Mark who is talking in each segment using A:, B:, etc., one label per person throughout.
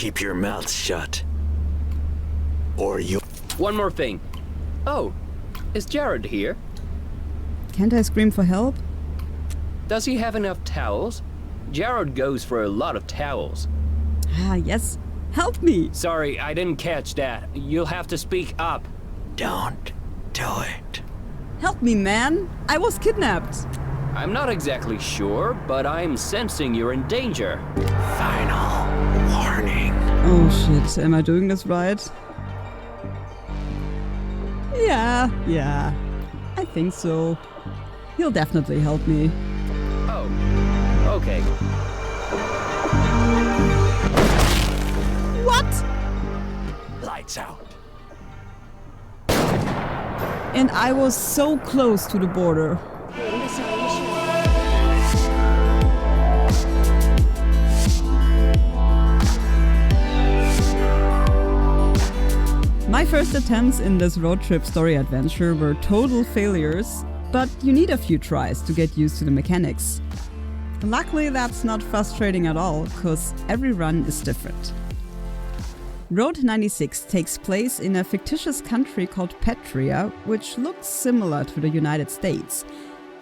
A: keep your mouth shut. Or you...
B: One more thing. Oh, is Jared here?
C: Can't I scream for help?
B: Does he have enough towels? Jared goes for a lot of towels.
C: Ah, yes. Help me!
B: Sorry, I didn't catch that. You'll have to speak up.
A: Don't do it.
C: Help me, man! I was kidnapped!
B: I'm not exactly sure, but I'm sensing you're in danger.
A: Final warning.
C: Oh shit, am I doing this right? Yeah, I think so. He'll definitely help me.
B: Oh, okay.
C: What?
A: Lights out.
C: And I was so close to the border. My first attempts in this road trip story adventure were total failures, but you need a few tries to get used to the mechanics. Luckily, that's not frustrating at all, cause every run is different. Road 96 takes place in a fictitious country called Petria, which looks similar to the United States.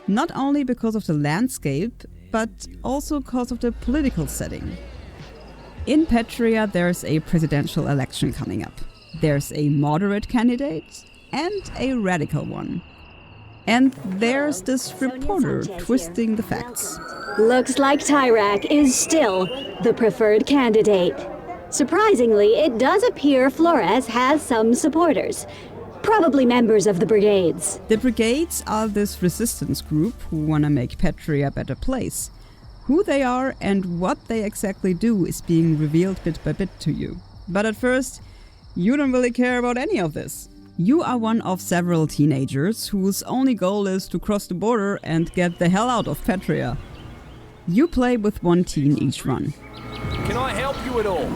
C: Not only because of the landscape, but also because of the political setting. In Petria, there's a presidential election coming up. There's a moderate candidate and a radical one. And there's this reporter twisting the facts.
D: Looks like Tyrak is still the preferred candidate. Surprisingly, it does appear Flores has some supporters, probably members of the Brigades.
C: The Brigades are this resistance group who want to make Petria a better place. Who they are and what they exactly do is being revealed bit by bit to you. But at first, you don't really care about any of this. You are one of several teenagers whose only goal is to cross the border and get the hell out of Petria. You play with one teen each run.
E: Can I help you at all?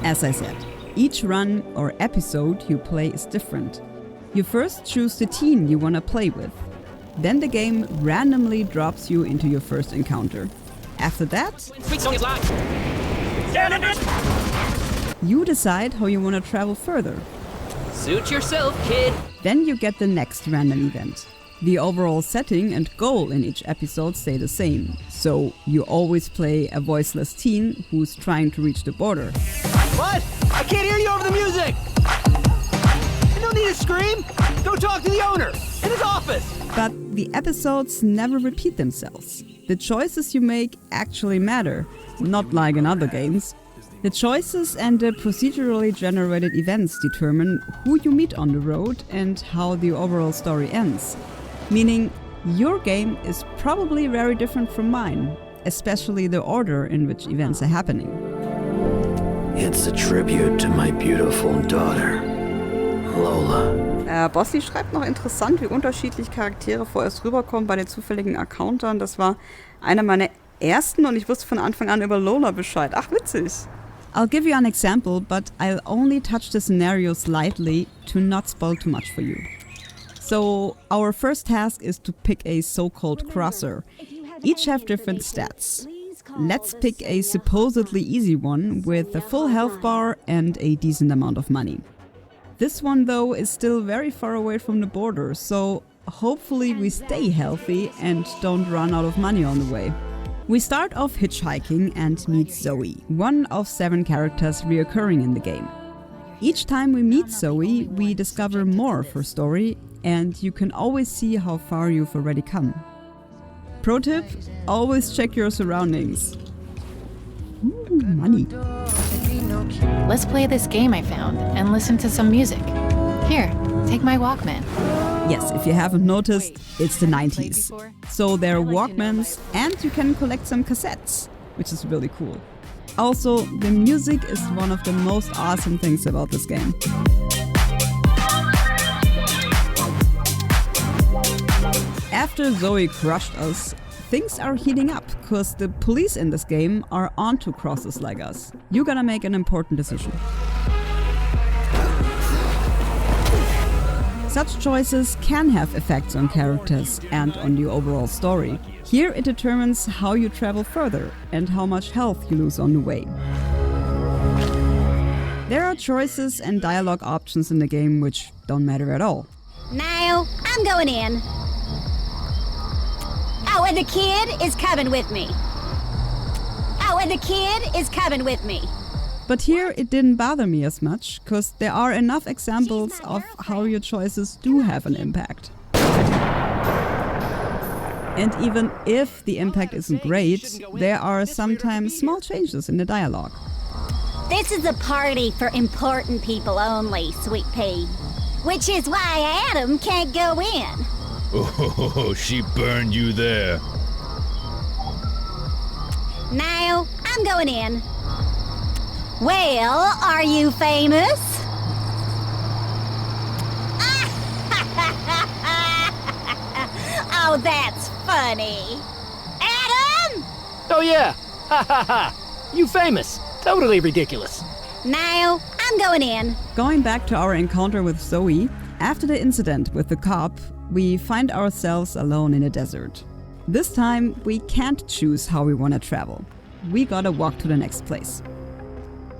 C: As I said, each run or episode you play is different. You first choose the teen you want to play with. Then the game randomly drops you into your first encounter. After that, you decide how you want to travel further.
B: Suit yourself, kid.
C: Then you get the next random event. The overall setting and goal in each episode stay the same, so you always play a voiceless teen who's trying to reach the border.
E: What? I can't hear you over the music! You don't need to scream! Go talk to the owner! In his office!
C: But the episodes never repeat themselves. The choices you make actually matter, not like in other games. The choices and the procedurally generated events determine who you meet on the road and how the overall story ends. Meaning, your game is probably very different from mine, especially the order in which events are happening.
A: It's a tribute to my beautiful daughter, Lola.
C: Bossy schreibt noch interessant, wie unterschiedlich Charaktere vorerst rüberkommen bei den zufälligen Encountern. Das war einer meiner ersten und ich wusste von Anfang an über Lola Bescheid. Ach, witzig. I'll give you an example, but I'll only touch the scenarios lightly to not spoil too much for you. So, our first task is to pick a so-called crosser. Each have different stats. Let's pick a supposedly easy one with a full health bar and a decent amount of money. This one though is still very far away from the border, so hopefully we stay healthy and don't run out of money on the way. We start off hitchhiking and meet Zoe, one of 7 characters reoccurring in the game. Each time we meet Zoe, we discover more of her story, and you can always see how far you've already come. Pro tip, always check your surroundings. Ooh, money.
F: Let's play this game I found and listen to some music. Here, take my Walkman.
C: Yes, if you haven't noticed, it's the 90s. So there are Walkmans and you can collect some cassettes, which is really cool. Also, the music is one of the most awesome things about this game. After Zoe crushed us, things are heating up, cause the police in this game are onto crosses like us. You gotta make an important decision. Such choices can have effects on characters and on the overall story. Here it determines how you travel further and how much health you lose on the way. There are choices and dialogue options in the game which don't matter at all.
D: Now, I'm going in. Oh, and the kid is coming with me. Oh, and the kid is coming with me.
C: But here it didn't bother me as much, cause there are enough examples of how your choices do have an impact. And even if the impact isn't great, there are sometimes small changes in the dialogue.
D: This is a party for important people only, Sweet Pea. Which is why Adam can't go in.
G: Oh, she burned you there.
D: Now, I'm going in. Well, are you famous? Oh, that's funny. Adam!
E: Oh yeah! Ha ha ha! You famous! Totally ridiculous.
D: Now, I'm going in.
C: Going back to our encounter with Zoe, after the incident with the cop, we find ourselves alone in a desert. This time, we can't choose how we want to travel. We gotta walk to the next place.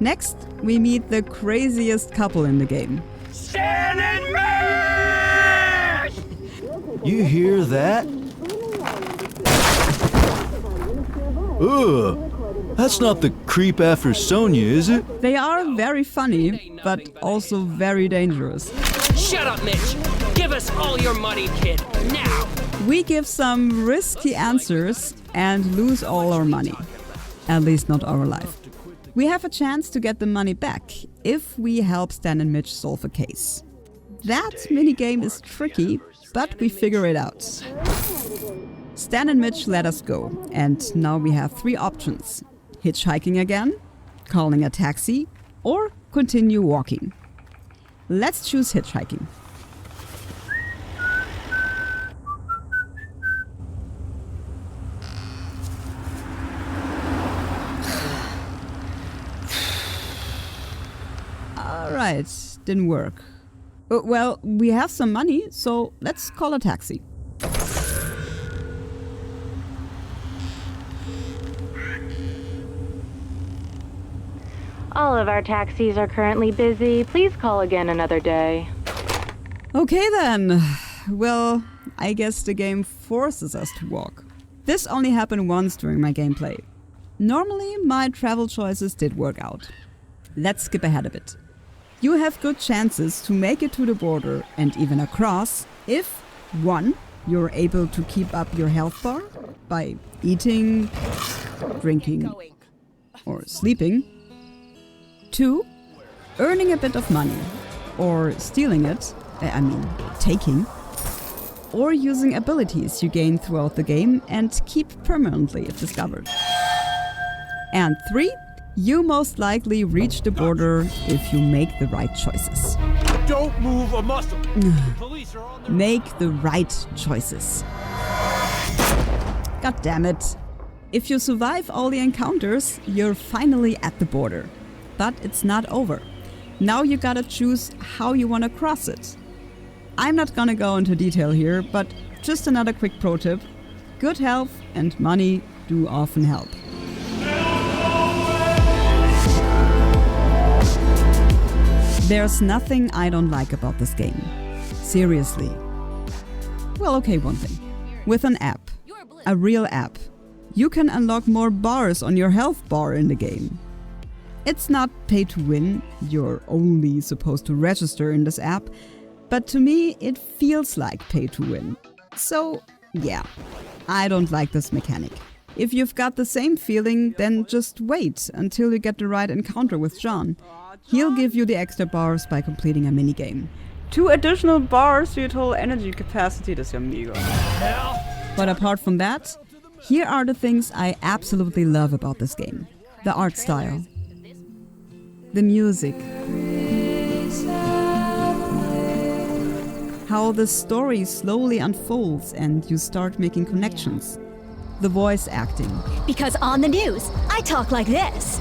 C: Next, we meet the craziest couple in the game.
E: Stan and Mash!
A: You hear that? Ugh, that's not the creep after Sonia, is it?
C: They are very funny, but also very dangerous.
B: Shut up, Mitch! Give us all your money, kid, now!
C: We give some risky answers and lose all our money. At least not our life. We have a chance to get the money back if we help Stan and Mitch solve a case. That minigame is tricky, but we figure it out. Stan and Mitch let us go, and now we have 3 options. Hitchhiking again, calling a taxi, or continue walking. Let's choose hitchhiking. Alright, didn't work. Well, we have some money, so let's call a taxi.
H: All of our taxis are currently busy. Please call again another day.
C: Okay then. Well, I guess the game forces us to walk. This only happened once during my gameplay. Normally, my travel choices did work out. Let's skip ahead a bit. You have good chances to make it to the border and even across if 1. You're able to keep up your health bar by eating, drinking, or sleeping. 2. Earning a bit of money, or stealing it, taking, or using abilities you gain throughout the game and keep permanently if discovered. And 3. You most likely reach the border if you make the right choices.
E: Don't move a muscle. The police are on their...
C: Make the right choices. God damn it. If you survive all the encounters, you're finally at the border. But it's not over. Now you gotta choose how you wanna cross it. I'm not gonna go into detail here, but just another quick pro tip. Good health and money do often help. There's nothing I don't like about this game. Seriously. Well, okay, one thing. With an app, a real app, you can unlock more bars on your health bar in the game. It's not pay to win, you're only supposed to register in this app, but to me it feels like pay to win. So, yeah, I don't like this mechanic. If you've got the same feeling, then just wait until you get the right encounter with John. He'll give you the extra bars by completing a minigame. 2 additional bars to your total energy capacity, das ist ja mega. But apart from that, here are the things I absolutely love about this game. The art style. The music. How the story slowly unfolds and you start making connections. The voice acting.
D: Because on the news, I talk like this.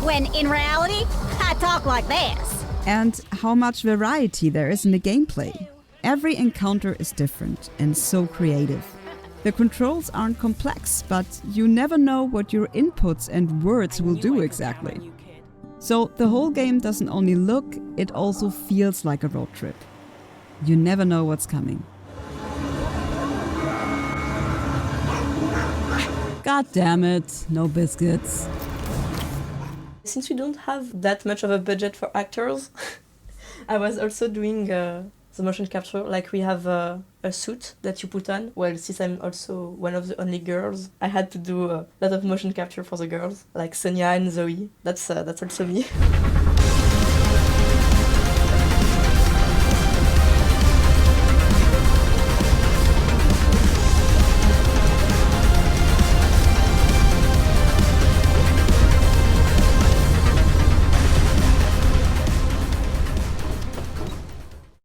D: When in reality, I talk like this.
C: And how much variety there is in the gameplay. Every encounter is different and so creative. The controls aren't complex, but you never know what your inputs and words will do exactly. So the whole game doesn't only look, it also feels like a road trip. You never know what's coming. God damn it, no biscuits.
I: Since we don't have that much of a budget for actors, I was also doing the motion capture. Like we have a suit that you put on. Well, since I'm also one of the only girls, I had to do a lot of motion capture for the girls, like Sonia and Zoe. That's also me.